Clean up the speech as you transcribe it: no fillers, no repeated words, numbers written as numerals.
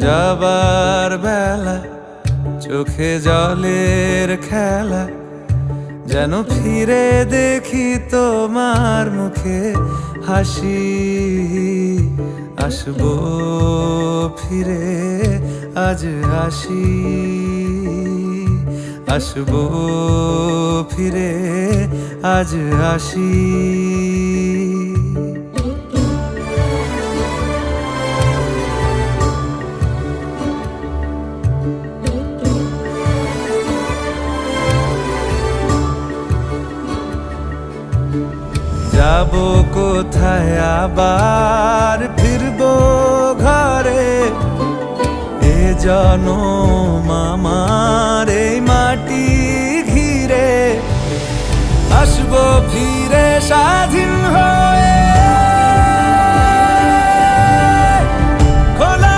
যাবার বেলা চোখে জলের খেলা, যেন ফিরে দেখি তোমার মুখে হাসি। আসবো ফিরে আজ আসি, আসবো ফিরে আজ আসি। যাবো কোথায় আবার ফিরবো ঘরে, এ জনম আমার এই মাটি ঘিরে। আসবো ফিরে স্বাধীন